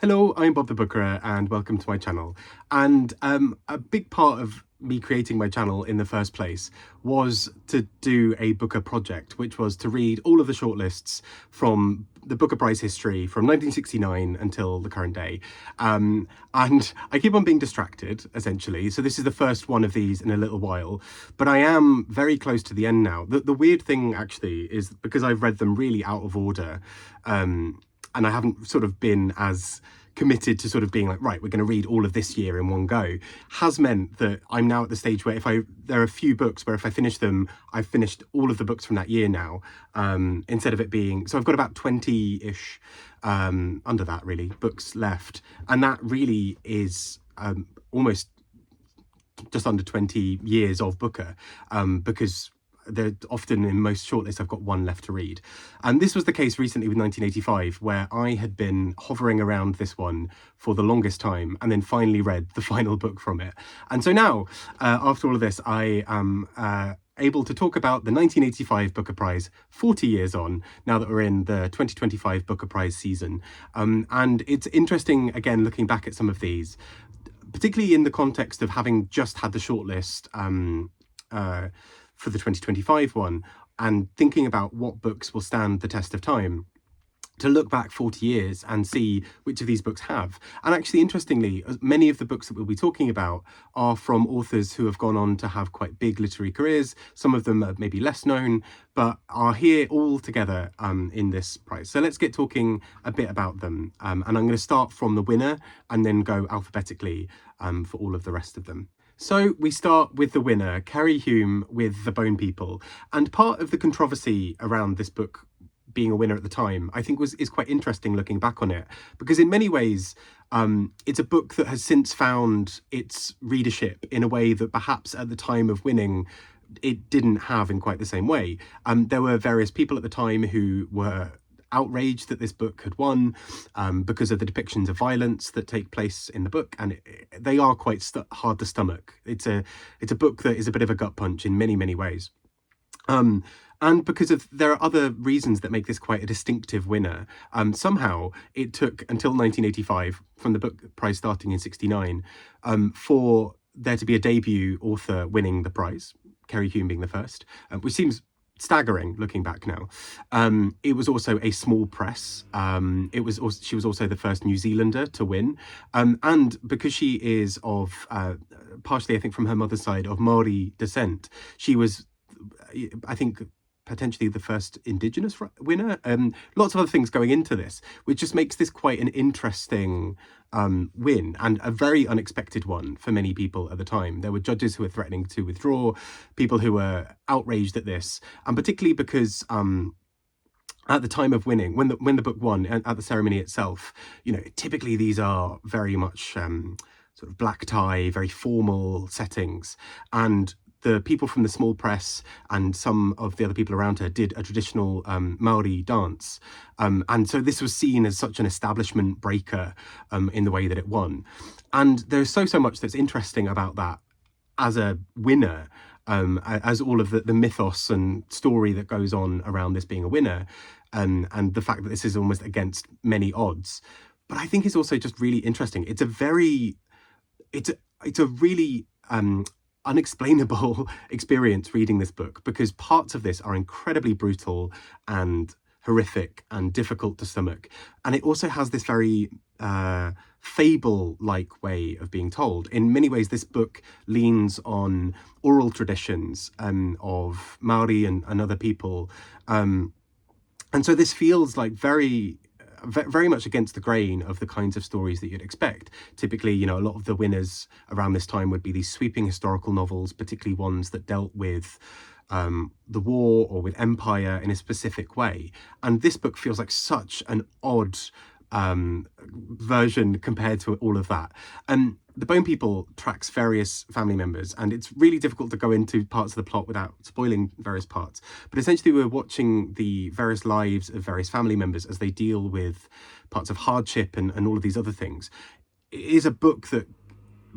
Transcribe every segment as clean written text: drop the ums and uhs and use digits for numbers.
Hello, I'm Bob the Bookerer and welcome to my channel. And a big part of me creating my channel in the first place was to do a Booker project, which was to read all of the shortlists from the Booker Prize history from 1969 until the current day. And I keep on being distracted, essentially. So this is the first one of these in a little while, but I am very close to the end now. The weird thing actually is because I've read them really out of order, and I haven't sort of been as committed to sort of being like, right, we're going to read all of this year in one go, has meant that I'm now at the stage where there are a few books where if I finish them, I've finished all of the books from that year now, instead of it being, so I've got about 20-ish, under that really, books left. And that really is almost just under 20 years of Booker, because they're often in most shortlists I've got one left to read. And this was the case recently with 1985, where I had been hovering around this one for the longest time and then finally read the final book from it. And so now, after all of this, I am able to talk about the 1985 Booker Prize 40 years on, now that we're in the 2025 Booker Prize season. And it's interesting, again, looking back at some of these, particularly in the context of having just had the shortlist for the 2025 one, and thinking about what books will stand the test of time, to look back 40 years and see which of these books have. And actually, interestingly, many of the books that we'll be talking about are from authors who have gone on to have quite big literary careers. Some of them are maybe less known, but are here all together in this prize. So let's get talking a bit about them. And I'm going to start from the winner and then go alphabetically for all of the rest of them. So we start with the winner, Keri Hulme with The Bone People. And part of the controversy around this book being a winner at the time, I think is quite interesting looking back on it, because in many ways, it's a book that has since found its readership in a way that perhaps at the time of winning, it didn't have in quite the same way. There were various people at the time who were outraged that this book had won because of the depictions of violence that take place in the book, and they are quite hard to stomach. It's a book that is a bit of a gut punch in many ways, and because there are other reasons that make this quite a distinctive winner. Somehow it took until 1985, from the book prize starting in 69, for there to be a debut author winning the prize, Keri Hulme being the first, which seems staggering looking back now. It was also a small press. She was also the first New Zealander to win, and because she is of partially, I think, from her mother's side, of Maori descent, she was, I think, potentially the first Indigenous winner. Lots of other things going into this, which just makes this quite an interesting win, and a very unexpected one for many people at the time. There were judges who were threatening to withdraw, people who were outraged at this, and particularly because at the time of winning, when the book won, and at the ceremony itself, typically these are very much sort of black tie, very formal settings, and the people from the small press and some of the other people around her did a traditional Maori dance. And so this was seen as such an establishment breaker in the way that it won. And there's so much that's interesting about that as a winner, as all of the mythos and story that goes on around this being a winner, and the fact that this is almost against many odds. But I think it's also just really interesting. It's a really unexplainable experience reading this book, because parts of this are incredibly brutal and horrific and difficult to stomach, and it also has this very fable-like way of being told. In many ways, this book leans on oral traditions of Maori and other people, and so this feels like very much against the grain of the kinds of stories that you'd expect. Typically, a lot of the winners around this time would be these sweeping historical novels, particularly ones that dealt with the war or with empire in a specific way. And this book feels like such an odd version compared to all of that. The Bone People tracks various family members, and it's really difficult to go into parts of the plot without spoiling various parts. But essentially, we're watching the various lives of various family members as they deal with parts of hardship and all of these other things. It is a book that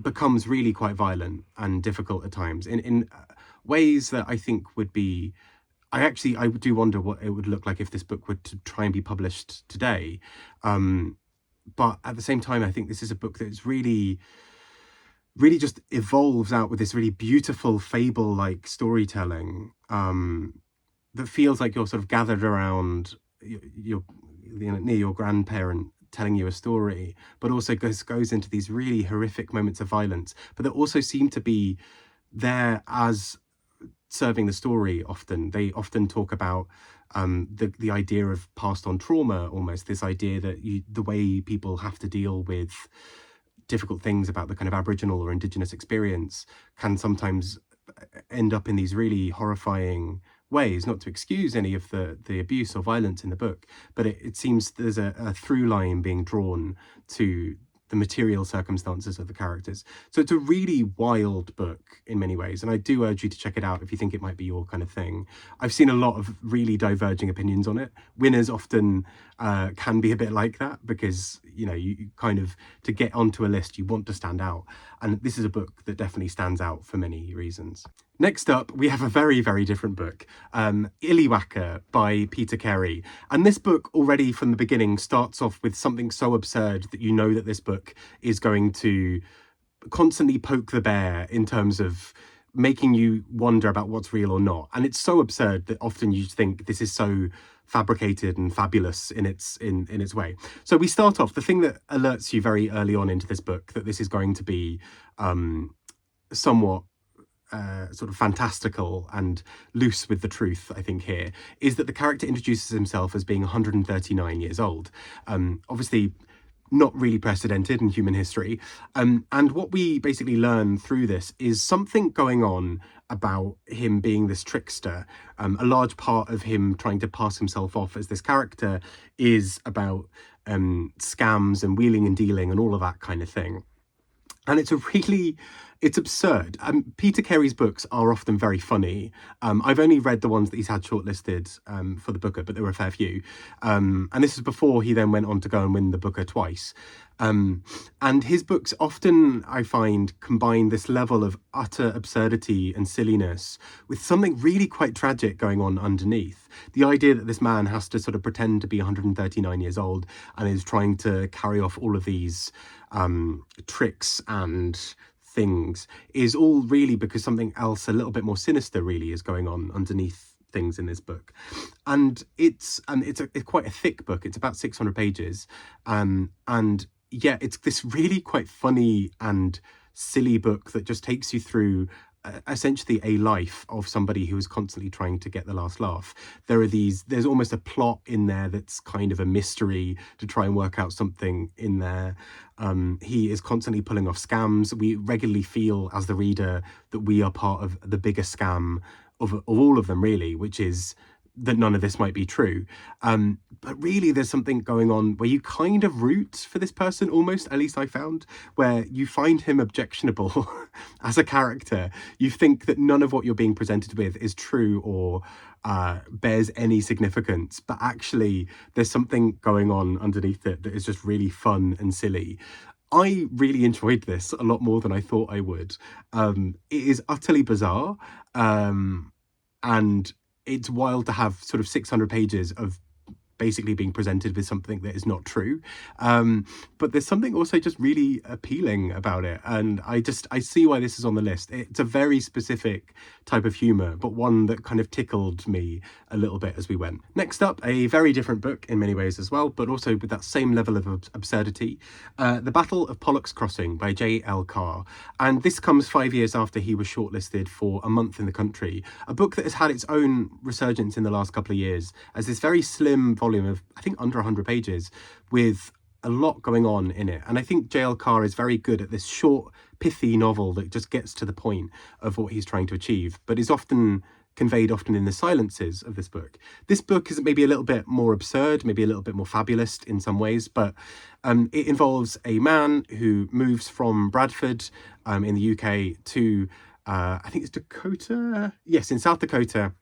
becomes really quite violent and difficult at times in ways that I think would be... I do wonder what it would look like if this book were to try and be published today. but at the same time, I think this is a book that's really just evolves out with this really beautiful fable-like storytelling, that feels like you're sort of gathered around your near your grandparent telling you a story, but also goes into these really horrific moments of violence, but that also seem to be there as serving the story. Often they often talk about the idea of passed on trauma, almost this idea that the way people have to deal with difficult things about the kind of Aboriginal or Indigenous experience can sometimes end up in these really horrifying ways, not to excuse any of the abuse or violence in the book, but it seems there's a through line being drawn to the material circumstances of the characters. So it's a really wild book in many ways, and I do urge you to check it out if you think it might be your kind of thing. I've seen a lot of really diverging opinions on it. Winners often can be a bit like that, because you kind of, to get onto a list, you want to stand out, and this is a book that definitely stands out for many reasons. Next up, we have a very, very different book, Illywhacker by Keri. And this book already from the beginning starts off with something so absurd that you know that this book is going to constantly poke the bear in terms of making you wonder about what's real or not. And it's so absurd that often you think this is so fabricated and fabulous in its way. So we start off, the thing that alerts you very early on into this book that this is going to be somewhat sort of fantastical and loose with the truth, I think, here, is that the character introduces himself as being 139 years old. Obviously not really precedented in human history. And what we basically learn through this is something going on about him being this trickster. A large part of him trying to pass himself off as this character is about scams and wheeling and dealing and all of that kind of thing. And it's absurd. Keri's books are often very funny. I've only read the ones that he's had shortlisted for the Booker, but there were a fair few. And this is before he then went on to go and win the Booker twice. And his books often, I find, combine this level of utter absurdity and silliness with something really quite tragic going on underneath. The idea that this man has to sort of pretend to be 139 years old and is trying to carry off all of these tricks and things is all really because something else a little bit more sinister really is going on underneath things in this book. And it's quite a thick book. It's about 600 pages, and yeah, it's this really quite funny and silly book that just takes you through essentially a life of somebody who is constantly trying to get the last laugh. There's almost a plot in there that's kind of a mystery to try and work out something in there. He is constantly pulling off scams. We regularly feel as the reader that we are part of the biggest scam of all of them, really, which is that none of this might be true. But really there's something going on where you kind of root for this person almost, at least I found, where you find him objectionable as a character. You think that none of what you're being presented with is true or bears any significance, but actually there's something going on underneath it that is just really fun and silly. I really enjoyed this a lot more than I thought I would. It is utterly bizarre, and it's wild to have sort of 600 pages of basically being presented with something that is not true. But there's something also just really appealing about it. And I see why this is on the list. It's a very specific type of humour, but one that kind of tickled me a little bit as we went. Next up, a very different book in many ways as well, but also with that same level of absurdity. The Battle of Pollocks Crossing by J.L. Carr. And this comes 5 years after he was shortlisted for A Month in the Country, a book that has had its own resurgence in the last couple of years as this very slim volume of, I think, under 100 pages with a lot going on in it. And I think J.L. Carr is very good at this short, pithy novel that just gets to the point of what he's trying to achieve, but is often conveyed in the silences of this book. This book is maybe a little bit more absurd, maybe a little bit more fabulous in some ways, but it involves a man who moves from Bradford in the UK to, I think it's Dakota? Yes, in South Dakota,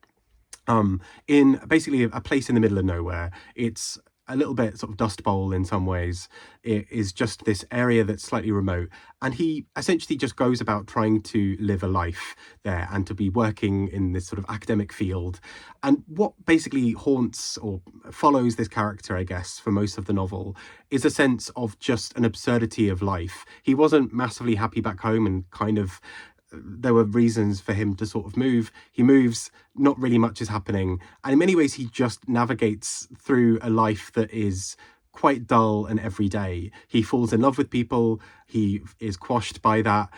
in basically a place in the middle of nowhere. It's a little bit sort of Dust Bowl in some ways. It is just this area that's slightly remote, and he essentially just goes about trying to live a life there and to be working in this sort of academic field. And what basically haunts or follows this character, I guess, for most of the novel is a sense of just an absurdity of life. He wasn't massively happy back home, and kind of there were reasons for him to sort of move. He moves, not really much is happening, and in many ways he just navigates through a life that is quite dull and everyday. He falls in love with people, he is quashed by that,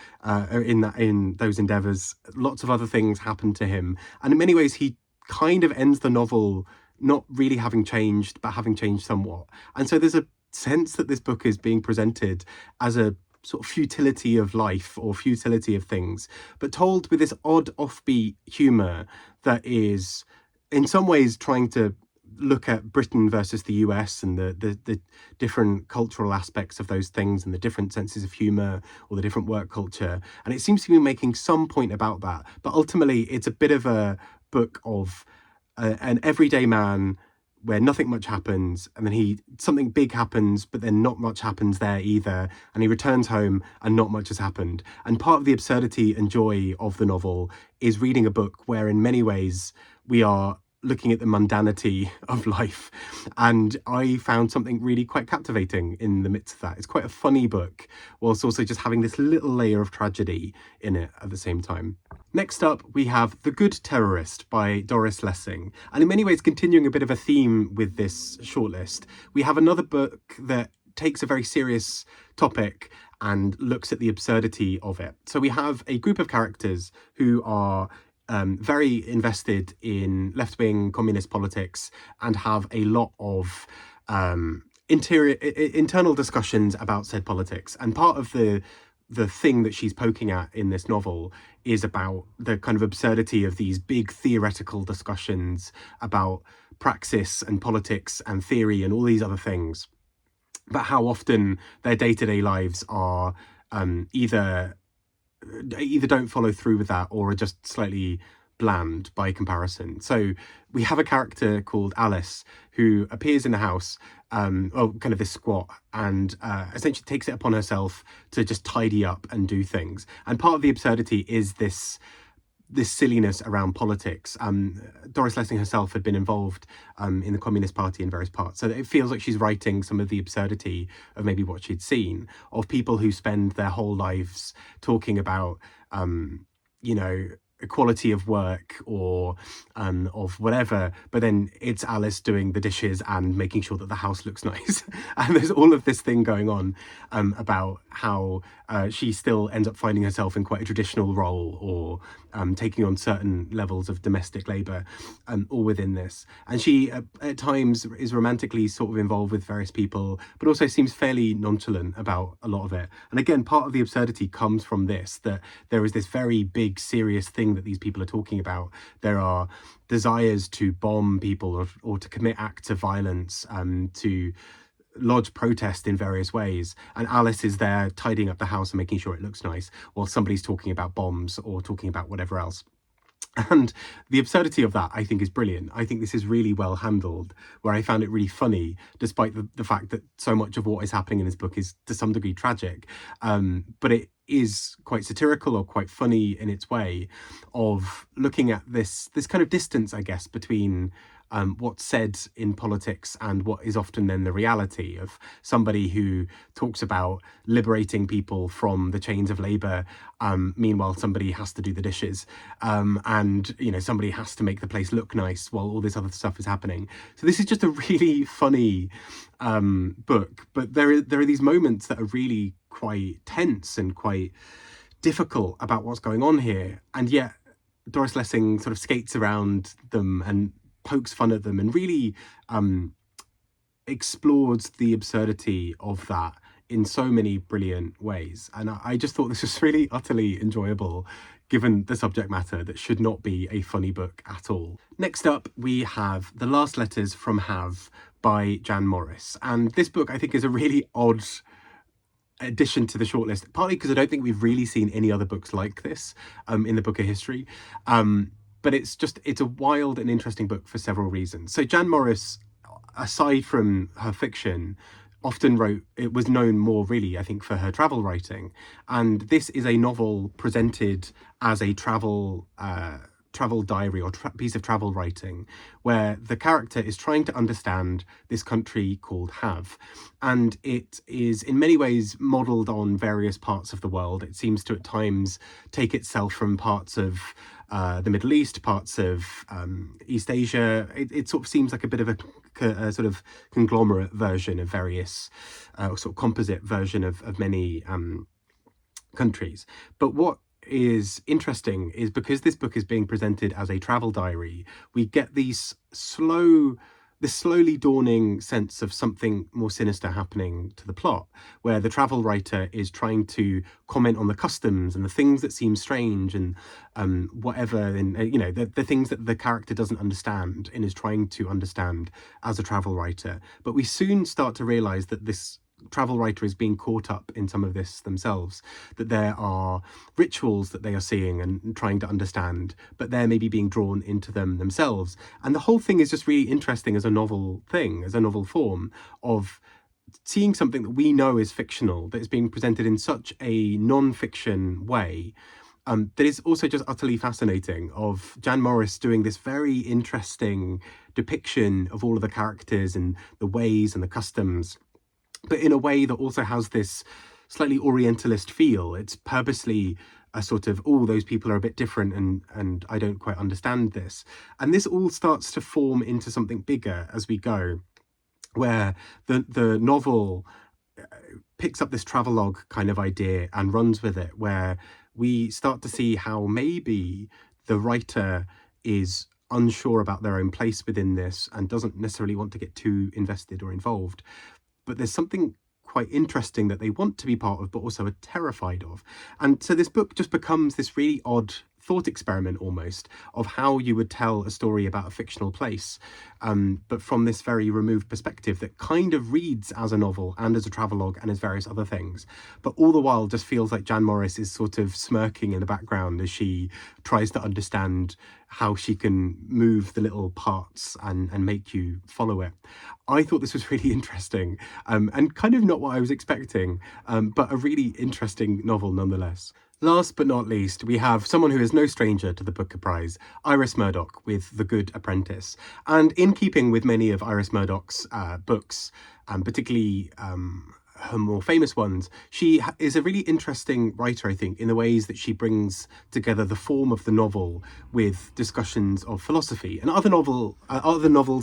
in those endeavours. Lots of other things happen to him, and in many ways he kind of ends the novel not really having changed, but having changed somewhat. And so there's a sense that this book is being presented as a sort of futility of life or futility of things, but told with this odd offbeat humour that is in some ways trying to look at Britain versus the US and the different cultural aspects of those things and the different senses of humour or the different work culture. And it seems to be making some point about that, but ultimately it's a bit of a book of an everyday man where nothing much happens, and then something big happens, but then not much happens there either, and he returns home and not much has happened. And part of the absurdity and joy of the novel is reading a book where in many ways we are looking at the mundanity of life, and I found something really quite captivating in the midst of that. It's quite a funny book, whilst also just having this little layer of tragedy in it at the same time. Next up, we have The Good Terrorist by Doris Lessing, and in many ways continuing a bit of a theme with this shortlist. We have another book that takes a very serious topic and looks at the absurdity of it. So we have a group of characters who are very invested in left-wing communist politics and have a lot of internal discussions about said politics. And part of the thing that she's poking at in this novel is about the kind of absurdity of these big theoretical discussions about praxis and politics and theory and all these other things, but how often their day-to-day lives are either don't follow through with that or are just slightly bland by comparison. So we have a character called Alice who appears in the house, kind of this squat, and essentially takes it upon herself to just tidy up and do things. And part of the absurdity is this silliness around politics. Doris Lessing herself had been involved in the Communist Party in various parts, so that it feels like she's writing some of the absurdity of maybe what she'd seen, of people who spend their whole lives talking about, equality of work or of whatever, but then it's Alice doing the dishes and making sure that the house looks nice. And there's all of this thing going on about how she still ends up finding herself in quite a traditional role, or taking on certain levels of domestic labour, all within this. And she at times is romantically sort of involved with various people, but also seems fairly nonchalant about a lot of it. And again, part of the absurdity comes from this, that there is this very big serious thing that these people are talking about. There are desires to bomb people or to commit acts of violence, to lodge protest in various ways, and Alice is there tidying up the house and making sure it looks nice while somebody's talking about bombs or talking about whatever else. And the absurdity of that, I think, is brilliant. I think this is really well handled, where I found it really funny, despite the fact that so much of what is happening in this book is to some degree tragic. But it is quite satirical or quite funny in its way, of looking at this kind of distance, I guess, between what's said in politics and what is often then the reality of somebody who talks about liberating people from the chains of labour. Meanwhile, somebody has to do the dishes, and somebody has to make the place look nice while all this other stuff is happening. So this is just a really funny book, but there are these moments that are really quite tense and quite difficult about what's going on here, and yet Doris Lessing sort of skates around them and pokes fun at them and really explores the absurdity of that in so many brilliant ways. And I just thought this was really utterly enjoyable, given the subject matter that should not be a funny book at all. Next up, we have The Last Letters from Have by Jan Morris. And this book, I think, is a really odd addition to the shortlist, partly because I don't think we've really seen any other books like this in the book of history. But it's a wild and interesting book for several reasons. So Jan Morris, aside from her fiction, it was known more really, I think, for her travel writing. And this is a novel presented as a travel diary or piece of travel writing, where the character is trying to understand this country called Have. And it is in many ways modelled on various parts of the world. It seems to at times take itself from parts of the Middle East, parts of East Asia. It sort of seems like a bit of a sort of conglomerate version of various, sort of composite version of many countries. But what is interesting is, because this book is being presented as a travel diary, we get this slowly dawning sense of something more sinister happening to the plot, where the travel writer is trying to comment on the customs and the things that seem strange and whatever, and the things that the character doesn't understand and is trying to understand as a travel writer. But we soon start to realize that this travel writer is being caught up in some of this themselves, that there are rituals that they are seeing and trying to understand, but they're maybe being drawn into them themselves. And the whole thing is just really interesting as a novel thing, as a novel form of seeing something that we know is fictional, that is being presented in such a non-fiction way, that is also just utterly fascinating, of Jan Morris doing this very interesting depiction of all of the characters and the ways and the customs, but in a way that also has this slightly Orientalist feel. It's purposely a sort of, oh, those people are a bit different and I don't quite understand this. And this all starts to form into something bigger as we go, where the novel picks up this travelogue kind of idea and runs with it, where we start to see how maybe the writer is unsure about their own place within this and doesn't necessarily want to get too invested or involved. But there's something quite interesting that they want to be part of, but also are terrified of. And so this book just becomes this really odd thought experiment almost of how you would tell a story about a fictional place, but from this very removed perspective that kind of reads as a novel and as a travelogue and as various other things, but all the while just feels like Jan Morris is sort of smirking in the background as she tries to understand how she can move the little parts and make you follow it. I thought this was really interesting, and kind of not what I was expecting, but a really interesting novel nonetheless. Last but not least, we have someone who is no stranger to the Booker Prize, Iris Murdoch with The Good Apprentice. And in keeping with many of Iris Murdoch's books, particularly her more famous ones, she is a really interesting writer, I think, in the ways that she brings together the form of the novel with discussions of philosophy. And other novels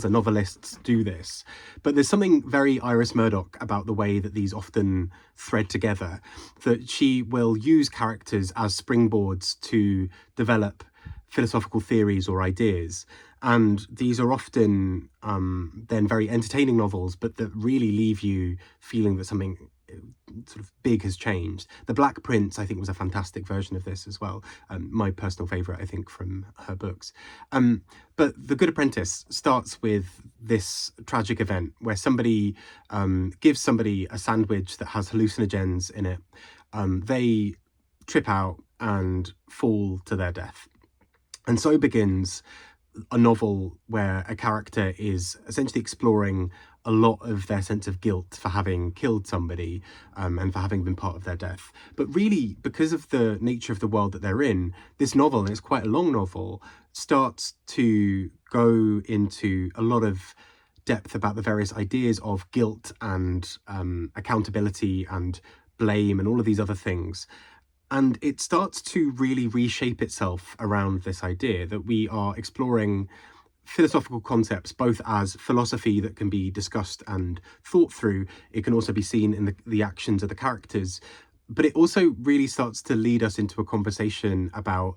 and novelists do this, but there's something very Iris Murdoch about the way that these often thread together, that she will use characters as springboards to develop philosophical theories or ideas. And these are often then very entertaining novels, but that really leave you feeling that something sort of big has changed. The Black Prince, I think, was a fantastic version of this as well. My personal favourite, I think, from her books. But The Good Apprentice starts with this tragic event where somebody gives somebody a sandwich that has hallucinogens in it. They trip out and fall to their death. And so begins a novel where a character is essentially exploring a lot of their sense of guilt for having killed somebody, and for having been part of their death. But really, because of the nature of the world that they're in, this novel, and it's quite a long novel, starts to go into a lot of depth about the various ideas of guilt and accountability and blame and all of these other things. And it starts to really reshape itself around this idea that we are exploring philosophical concepts, both as philosophy that can be discussed and thought through. It can also be seen in the actions of the characters, but it also really starts to lead us into a conversation about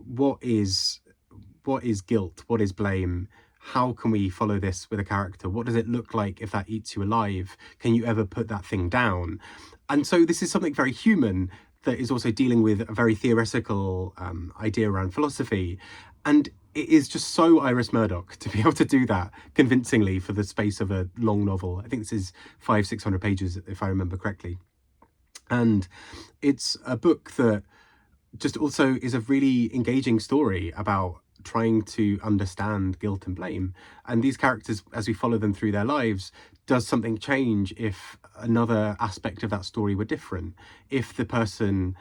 what is guilt, what is blame, how can we follow this with a character, what does it look like if that eats you alive, can you ever put that thing down? And so this is something very human that is also dealing with a very theoretical idea around philosophy. And it is just so Iris Murdoch to be able to do that convincingly for the space of a long novel. I think this is 500-600 pages, if I remember correctly. And it's a book that just also is a really engaging story about trying to understand guilt and blame. And these characters, as we follow them through their lives, does something change if another aspect of that story were different? If the person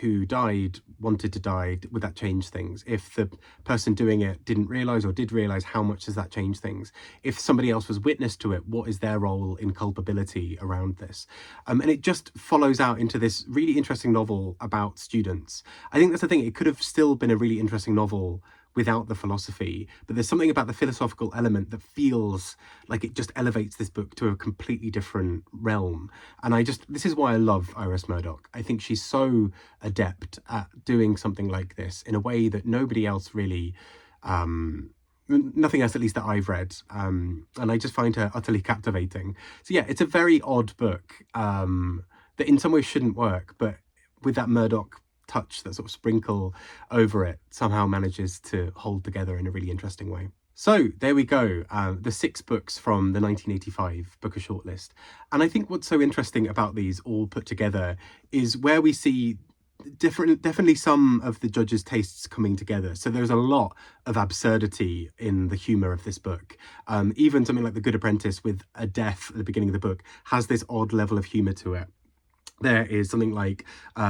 who died wanted to die, would that change things? If the person doing it didn't realise or did realise, how much does that change things? If somebody else was witness to it, what is their role in culpability around this? And it just follows out into this really interesting novel about students. I think that's the thing, it could have still been a really interesting novel without the philosophy, but there's something about the philosophical element that feels like it just elevates this book to a completely different realm. And this is why I love Iris Murdoch. I think she's so adept at doing something like this in a way that nobody else really, nothing else at least that I've read, and I just find her utterly captivating. So yeah, it's a very odd book that in some ways shouldn't work, but with that Murdoch touch, that sort of sprinkle over it, somehow manages to hold together in a really interesting way. So there we go, the 6 books from the 1985 Booker Shortlist. And I think what's so interesting about these all put together is where we see definitely some of the judges' tastes coming together. So there's a lot of absurdity in the humour of this book. Even something like The Good Apprentice, with a death at the beginning of the book, has this odd level of humour to it. There is something like, where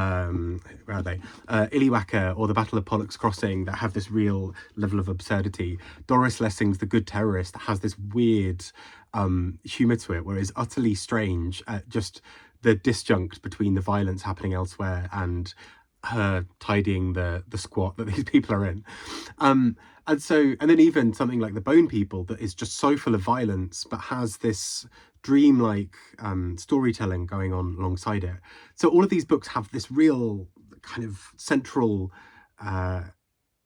are they? Illywhacker or The Battle of Pollocks Crossing that have this real level of absurdity. Doris Lessing's The Good Terrorist has this weird humour to it, where it's utterly strange at just the disjunct between the violence happening elsewhere and her tidying the squat that these people are in. And then even something like The Bone People, that is just so full of violence but has this dreamlike storytelling going on alongside it. So all of these books have this real kind of central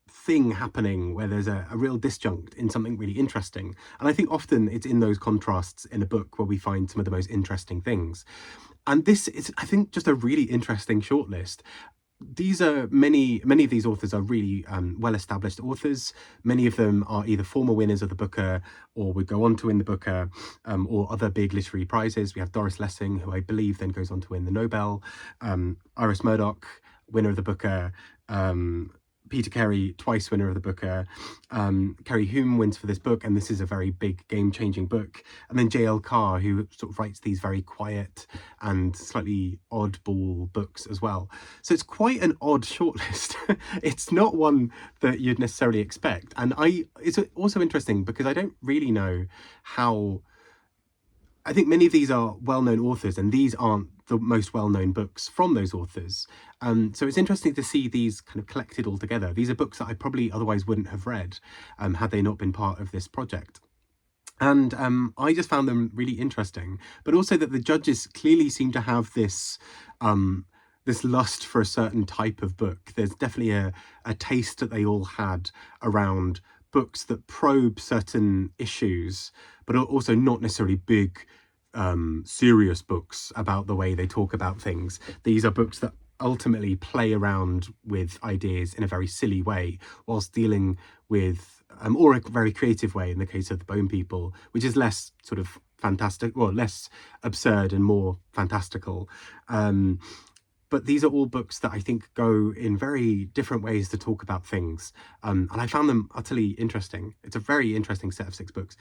thing happening where there's a real disjunct in something really interesting. And I think often it's in those contrasts in a book where we find some of the most interesting things. And this is, I think, just a really interesting shortlist. These are many of these authors are really well-established authors. Many of them are either former winners of the Booker or would go on to win the Booker, or other big literary prizes. We have Doris Lessing, who I believe then goes on to win the Nobel, Iris Murdoch, winner of the Booker, Peter Carey, twice winner of the Booker, Kerry Hulme wins for this book, and this is a very big game-changing book. And then J.L. Carr, who sort of writes these very quiet and slightly oddball books as well. So it's quite an odd shortlist. It's not one that you'd necessarily expect. And it's also interesting because I don't really know how... I think many of these are well-known authors, and these aren't the most well-known books from those authors. So it's interesting to see these kind of collected all together. These are books that I probably otherwise wouldn't have read had they not been part of this project. And I just found them really interesting, but also that the judges clearly seem to have this this lust for a certain type of book. There's definitely a taste that they all had around books that probe certain issues, but also not necessarily big, serious books about the way they talk about things. These are books that ultimately play around with ideas in a very silly way, whilst dealing with, or a very creative way in the case of The Bone People, which is less sort of fantastic, or less absurd and more fantastical. But these are all books that I think go in very different ways to talk about things. And I found them utterly interesting. It's a very interesting set of 6 books.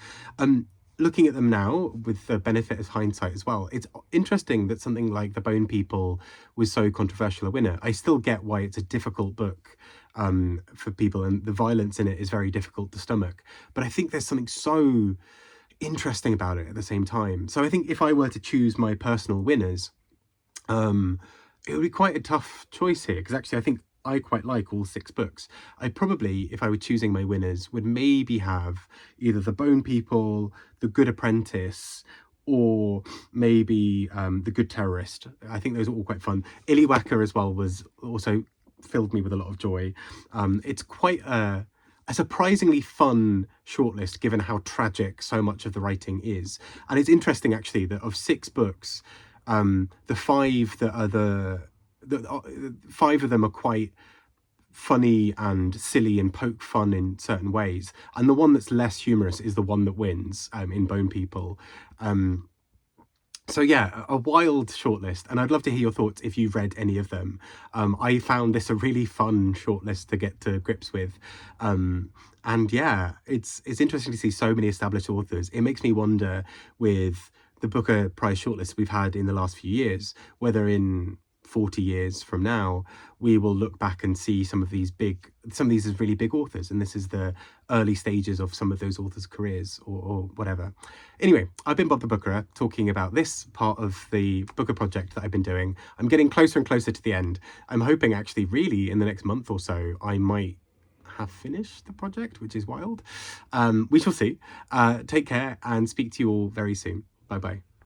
Looking at them now with the benefit of hindsight as well, it's interesting that something like The Bone People was so controversial a winner. I still get why it's a difficult book for people, and the violence in it is very difficult to stomach. But I think there's something so interesting about it at the same time. So I think if I were to choose my personal winners, it would be quite a tough choice here, because actually I think I quite like all 6 books. I probably, if I were choosing my winners, would maybe have either The Bone People, The Good Apprentice, or maybe The Good Terrorist. I think those are all quite fun. Illywhacker as well was also filled me with a lot of joy. It's quite a surprisingly fun shortlist, given how tragic so much of the writing is. And it's interesting actually that of 6 books, the 5 that are the 5 of them are quite funny and silly and poke fun in certain ways, and the one that's less humorous is the one that wins in Bone People. So yeah, a wild shortlist, and I'd love to hear your thoughts if you've read any of them. I found this a really fun shortlist to get to grips with. And yeah, it's interesting to see so many established authors. It makes me wonder, with the Booker Prize shortlist we've had in the last few years, whether in 40 years from now we will look back and see some of these as really big authors, and this is the early stages of some of those authors' careers, or whatever. Anyway, I've been Bob the Bookerer, talking about this part of the Booker project that I've been doing. I'm getting closer and closer to the end. I'm hoping actually really in the next month or so I might have finished the project, which is wild. We shall see. Take care and speak to you all very soon. Bye bye.